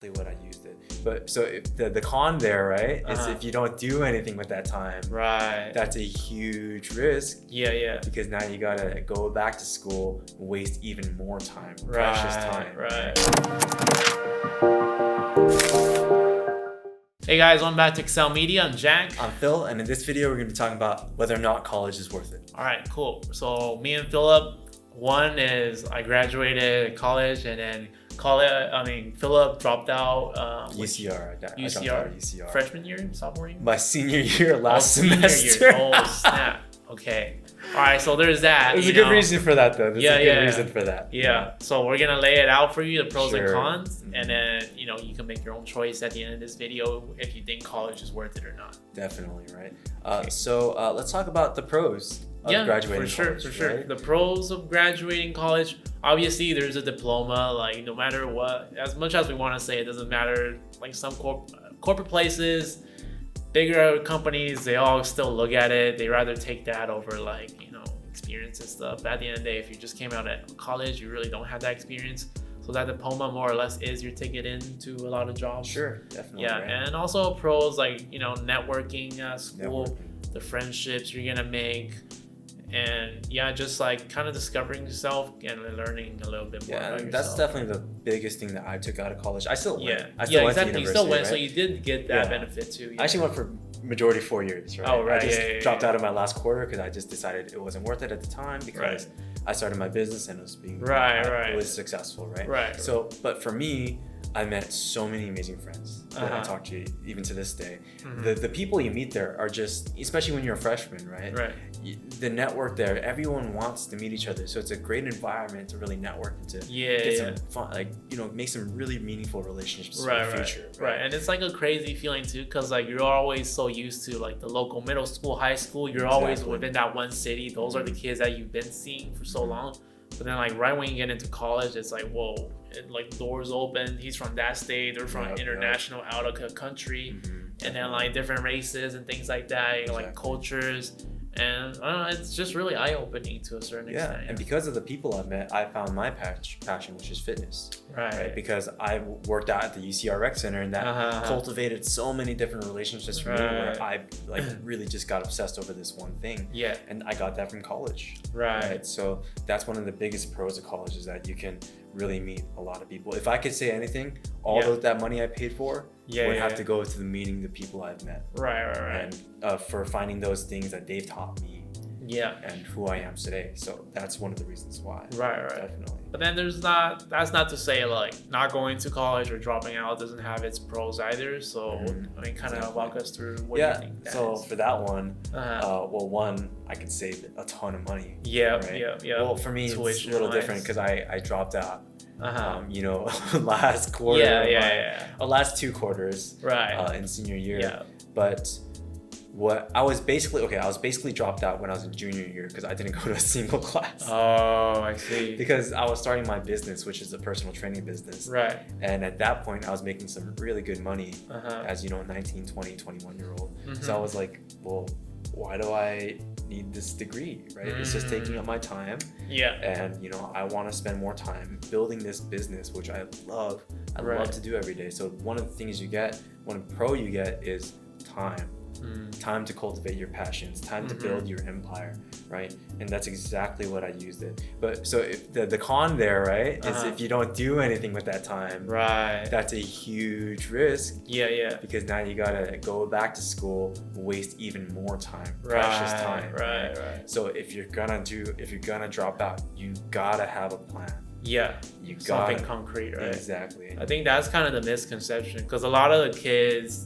what I used it. But so if the con there, right, is if you don't do anything with that time, right, that's a huge risk. Yeah. Because now you gotta go back to school, waste even more time, Right, precious time. right. Hey guys, welcome back to Excel Media. I'm Jack. I'm Phil, and in this video we're gonna be talking about whether or not college is worth it. All right, cool. So me and Philip, one is I graduated college, and then Philip dropped out. UCR. I dropped out of UCR. Freshman year, sophomore year. My senior year, last semester. Year. Oh snap. Okay. All right. So there's that. There's a good reason for that, though. There's a good reason for that. Yeah. So we're gonna lay it out for you, the pros and cons, Mm-hmm. and then you can make your own choice at the end of this video if you think college is worth it or not. Definitely, right? So let's talk about the pros of graduating college. For sure. The pros of graduating college. Obviously, there's a diploma. Like no matter what, as much as we want to say, it doesn't matter. Like some corporate places, bigger companies, they all still look at it. They rather take that over experience and stuff. But at the end of the day, if you just came out of college, you really don't have that experience. So that diploma more or less is your ticket into a lot of jobs. Sure, definitely. Yeah, right? And also pros like networking at school, the friendships you're gonna make, and just like kind of discovering yourself and learning a little bit more about yourself. That's definitely the biggest thing that I took out of college. I still went. Exactly. You still went, right? So you did get that benefit too. I actually went for majority 4 years, right? Oh, right. I just dropped out of my last quarter because I just decided it wasn't worth it at the time because I started my business and it was being it was successful, right? Right. So, but for me, I met so many amazing friends that I talk to even to this day. Mm-hmm. The people you meet there are just, especially when you're a freshman, right? Right. The network there, everyone wants to meet each other, so it's a great environment to really network and to get some fun, make some really meaningful relationships in the future. Right. And it's like a crazy feeling too, because you're always so used to the local middle school, high school. You're always within that one city. Those are the kids that you've been seeing for so long. But then right when you get into college, it's like, whoa, doors open. He's from that state. They're from international, out of the country. And then different races and things like that, cultures. And I don't know, it's just really eye-opening to a certain extent. And because of the people I've met, I found my passion, which is fitness. Right. Because I worked out at the UCR Rec Center, and that cultivated so many different relationships for me where I really just got obsessed over this one thing. Yeah. And I got that from college. Right. So that's one of the biggest pros of college, is that you can really meet a lot of people. If I could say anything, all that money I paid for would have to go to the meeting the people I've met. Right. And for finding those things that they've taught me. Yeah. And who I am today. So that's one of the reasons why. Right. Definitely. But then that's not to say not going to college or dropping out doesn't have its pros either. So kind of walk us through what you think that is. For that one, one, I could save a ton of money. Yeah. Well, for me, Tuition it's a little different because I dropped out. Last quarter. Last 2 quarters. Right. In senior year. Yeah. But I was basically dropped out when I was in junior year because I didn't go to a single class. Oh, I see. Because I was starting my business, which is a personal training business. Right. And at that point, I was making some really good money as 19, 20, 21-year-old. So I was like, well, why do I need this degree, right? It's just taking up my time. Yeah. And I want to spend more time building this business, which I love. I love to do every day. So one of the things one pro you get is time. Time to cultivate your passions, time to build your empire, right? And that's exactly what I used it. But so the con there, right, is if you don't do anything with that time, that's a huge risk. Yeah. Because now you gotta go back to school, waste even more time, precious time. Right. So if you're gonna drop out, you gotta have a plan. Yeah, something concrete, right? Exactly. I think that's kind of the misconception, because a lot of the kids,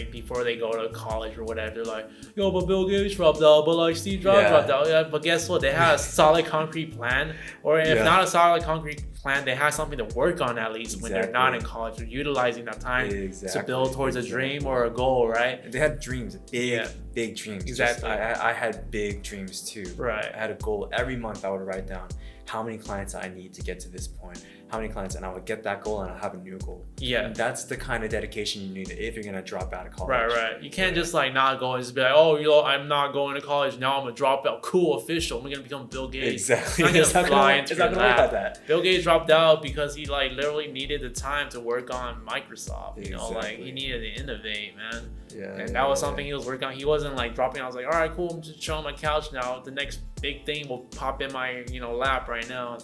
before they go to college or whatever, they're like, yo, but Bill Gates dropped out, but Steve Jobs dropped out. Yeah, but guess what? They had a solid concrete plan, or if not a solid concrete plan, they have something to work on at least when they're not in college. They're utilizing that time to build towards a dream or a goal, right? They had dreams, big dreams. Exactly. I had big dreams too. Right. I had a goal every month. I would write down how many clients I need to get to this point, how many clients, and I would get that goal and I have a new goal. Yeah. And that's the kind of dedication you need if you're gonna drop out of college. Right. You can't just like not go and just be like, oh, you know, I'm not going to college now. I'm gonna drop out. Cool, official. I'm gonna become Bill Gates. Exactly. It's not gonna It's not gonna work like that. Bill Gates dropped out because he like literally needed the time to work on Microsoft. You know, like he needed to innovate, man. Yeah. And that was something he was working on. He wasn't like dropping out. I was like, all right, cool. I'm just chilling on my couch now. The next big thing will pop in my lap right now.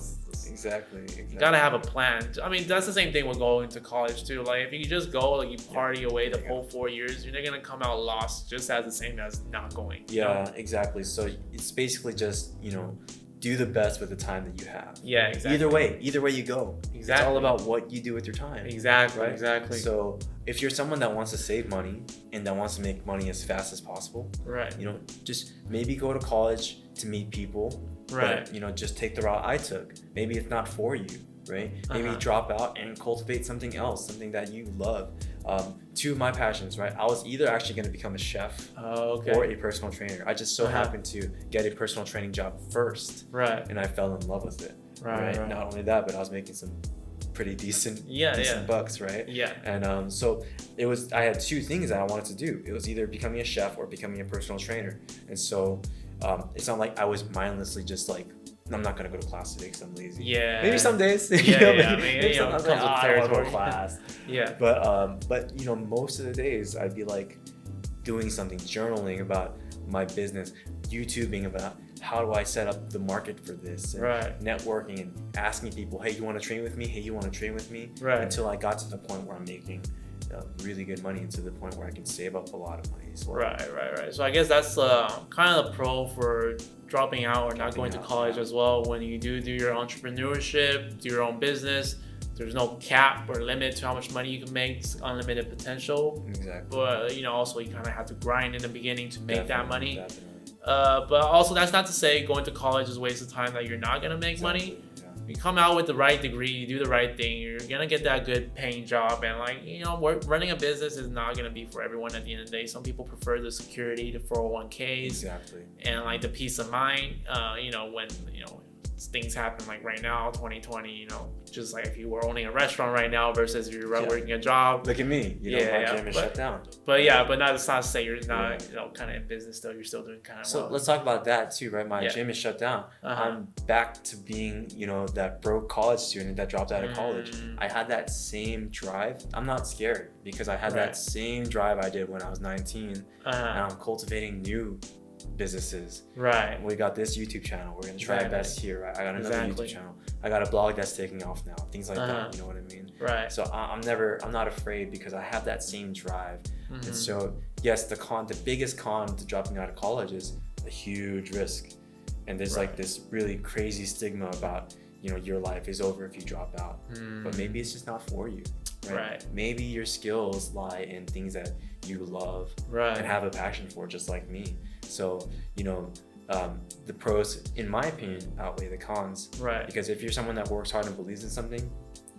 Exactly. You gotta have a plan. I mean, that's the same thing with going to college too. Like if you just go, like you party away the whole 4 years, you're not gonna come out lost just as the same as not going. Yeah, exactly. So it's basically just, do the best with the time that you have. Yeah, exactly. Either way you go. Exactly. It's all about what you do with your time. Exactly. Right? Exactly. So if you're someone that wants to save money and that wants to make money as fast as possible, right. Just maybe go to college to meet people. Right. But, just take the route I took. Maybe it's not for you, right? Maybe drop out and cultivate something else, something that you love. Two of my passions, right? I was either actually going to become a chef or a personal trainer. I just so happened to get a personal training job first. Right. And I fell in love with it. Right. Not only that, but I was making some pretty decent bucks, right? Yeah. And so I had two things that I wanted to do. It was either becoming a chef or becoming a personal trainer. And so it's not like I was mindlessly just like, I'm not gonna go to class today because I'm lazy. Yeah. Maybe some days. Maybe sometimes I don't go to class. Yeah. But most of the days I'd be like doing something, journaling about my business, YouTubing about how do I set up the market for this, and networking and asking people, hey, you want to train with me? Hey, you want to train with me? Right. Until I got to the point where I'm making really good money, and to the point where I can save up a lot of money as well. Right. So I guess that's kind of the pro for dropping out or not going to college as well. When you do your entrepreneurship, do your own business, there's no cap or limit to how much money you can make. It's unlimited potential. Exactly. But also you kind of have to grind in the beginning to make that money. Definitely. But also that's not to say going to college is a waste of time, that you're not gonna make money. You come out with the right degree, you do the right thing, you're gonna get that good paying job. And running a business is not gonna be for everyone at the end of the day. Some people prefer the security, the 401ks, exactly, and like the peace of mind. When things happen like right now, 2020. Just like if you were owning a restaurant right now versus you're working a job. Look at me. My gym is shut down. But that's not to say you're not kind of in business though. You're still doing kind of so well. Let's talk about that too, right? My gym is shut down. I'm back to being that broke college student that dropped out of college. I had that same drive. I'm not scared because I had that same drive I did when I was 19, and I'm cultivating new businesses. Right. We got this YouTube channel. We're gonna try our best here. Right? I got another YouTube channel. I got a blog that's taking off now. Things like that. You know what I mean? Right. So I'm not afraid because I have that same drive. And so yes, the biggest con to dropping out of college is a huge risk. And there's like this really crazy stigma about your life is over if you drop out. But maybe it's just not for you. Right? Maybe your skills lie in things that you love and have a passion for, just like me. So, the pros, in my opinion, outweigh the cons. Right. Because if you're someone that works hard and believes in something,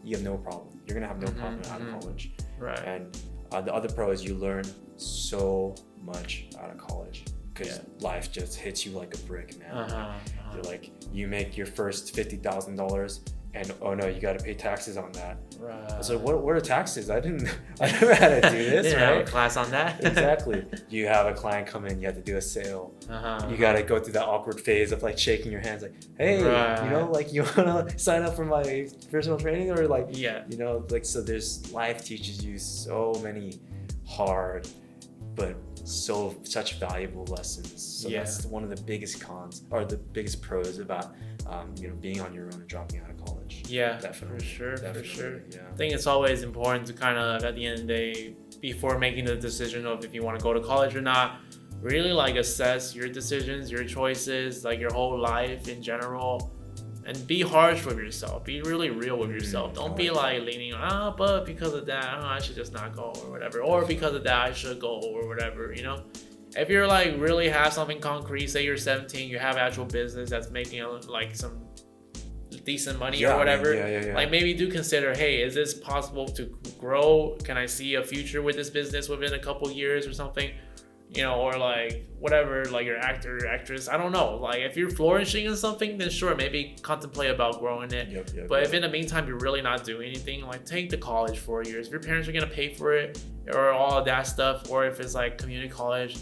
you have no problem. You're going to have no problem out of college. Right. And the other pro is you learn so much out of college because life just hits you like a brick, man. You're like, you make your first $50,000 and oh no, you got to pay taxes on that. Right. So what are taxes? I never had to do this. Didn't right? have a class on that. Exactly. You have a client come in, you have to do a sale. You got to go through that awkward phase of like shaking your hands, like, hey, you want to sign up for my personal training, or like, so there's life teaches you so many hard, but such valuable lessons. So that's one of the biggest cons, or the biggest pros about being on your own and dropping out of college. Yeah, definitely. For sure. Yeah. I think it's always important to kind of, at the end of the day, before making the decision of if you want to go to college or not, really like assess your decisions, your choices, like your whole life in general, and be harsh with yourself. Be really real with yourself. Don't be like leaning on, but because of that, I should just not go or whatever. Or because of that, I should go or whatever, If you're like really have something concrete, say you're 17, you have actual business that's making like some decent money or whatever, like maybe do consider, hey, is this possible to grow? Can I see a future with this business within a couple years or something? you know, or like whatever, like your actor or actress. I don't know. Like if you're flourishing in something, then sure, maybe contemplate about growing it. But if in the meantime you're really not doing anything, like take the college 4 years. If your parents are gonna pay for it or all of that stuff, or if it's like community college,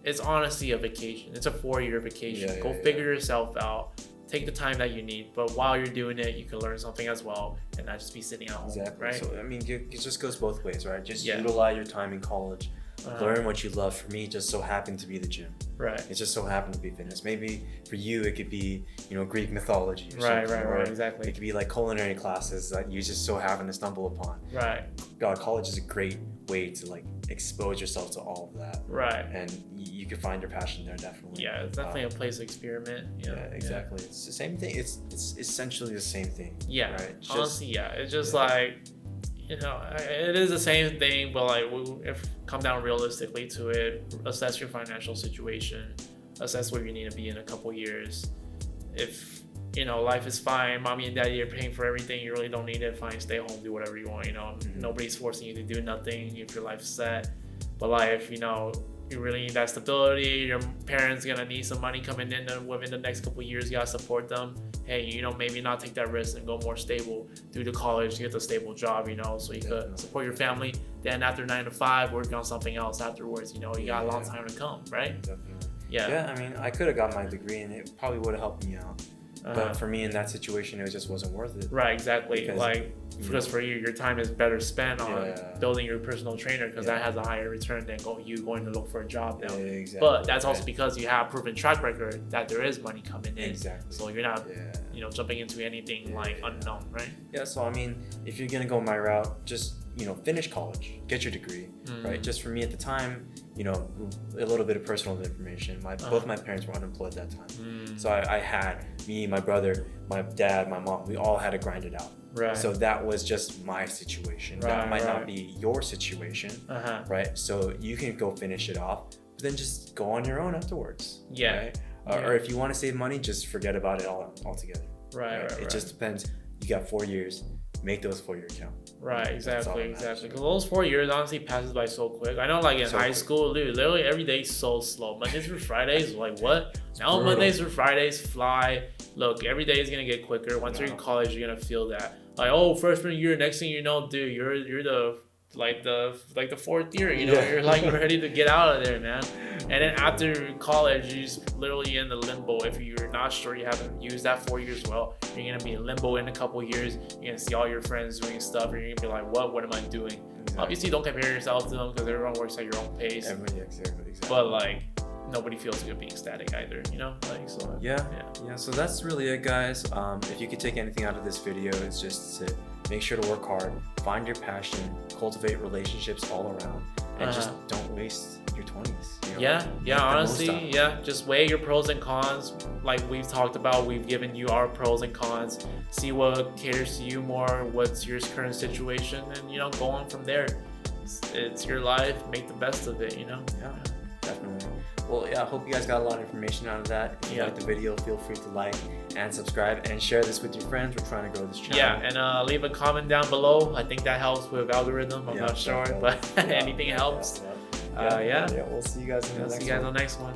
it's honestly a vacation. It's a 4-year vacation. Go figure yourself out. Take the time that you need, but while you're doing it, you can learn something as well, and not just be sitting at home. Right? So I mean, it just goes both ways, right? Just utilize your time in college. Learn what you love. For me, it just so happened to be the gym. Right. It just so happened to be fitness. Maybe for you, it could be, you know, Greek mythology or right, something. Right, exactly. It could be like culinary classes that you just so happen to stumble upon. Right. God, college is a great way to like expose yourself to all of that. Right. And you can find your passion there, definitely. Yeah, it's definitely a place to experiment. Yeah, exactly. It's the same thing. It's essentially the same thing. Yeah. Right. Honestly, it's just like, you know, it is the same thing, but like if come down realistically to it, assess your financial situation, assess where you need to be in a couple years. If, you know, life is fine, mommy and daddy are paying for everything, you really don't need it, fine, stay home, do whatever you want, you know. Nobody's forcing you to do nothing if your life's set. But like, if, you know, you really need that stability, your parents gonna need some money coming in within the next couple years, you gotta support them. Hey, you know, maybe not take that risk and go more stable, do the college, get the stable job, you know, so you could support your family. Then after 9 to 5, work on something else afterwards, you know, you got a long time to come, right? Definitely. Yeah. Yeah, I mean, I could have got my degree and it probably would have helped me out. But for me in that situation, it just wasn't worth it. Right, exactly. Because for you, your time is better spent on building your personal trainer, because that has a higher return than going to look for a job now. Exactly. But that's also because you have a proven track record that there is money coming in. Exactly. So you're not, you know, jumping into anything unknown, right? Yeah. So I mean, if you're gonna go my route, just, you know, finish college, get your degree, right? Just for me at the time, you know, a little bit of personal information. Both my parents were unemployed at that time, so I had me, my brother, my dad, my mom. We all had to grind it out. Right. So that was just my situation. That might not be your situation, right? So you can go finish it off, but then just go on your own afterwards. Yeah. Right? Or if you want to save money, just forget about it altogether. Right. It just depends. You got 4 years. Make those 4 year count. Right, exactly. Because those 4 years honestly passes by so quick. I know, like in high school, dude, literally every day is so slow. Mondays through Fridays, like what? Now Mondays through Fridays fly. Look, every day is gonna get quicker. Once you're in college, you're gonna feel that. Like, oh, freshman year, next thing you know, dude, you're the fourth year, you know, you're like ready to get out of there, man. And then after college, you're just literally in the limbo. If you're not sure, you haven't used that 4 years well, you're gonna be in limbo in a couple years. You're gonna see all your friends doing stuff, and you're gonna be like, what am I doing? Exactly. Obviously, don't compare yourself to them, because everyone works at your own pace. Exactly. But like, nobody feels good being static either, you know? Like, so yeah. So that's really it, guys. If you could take anything out of this video, it's just to make sure to work hard, find your passion, cultivate relationships all around, and just don't waste your 20s. You know? Honestly, just weigh your pros and cons. Like we've talked about, we've given you our pros and cons. See what caters to you more, what's your current situation, and, you know, go on from there. It's your life, make the best of it, you know? Yeah, definitely. Well, I hope you guys got a lot of information out of that. If you liked the video, feel free to like and subscribe and share this with your friends. We're trying to grow this channel. Yeah, and leave a comment down below. I think that helps with algorithm. I'm not sure, but anything helps. We'll see you guys in the next one. See you guys on the next one.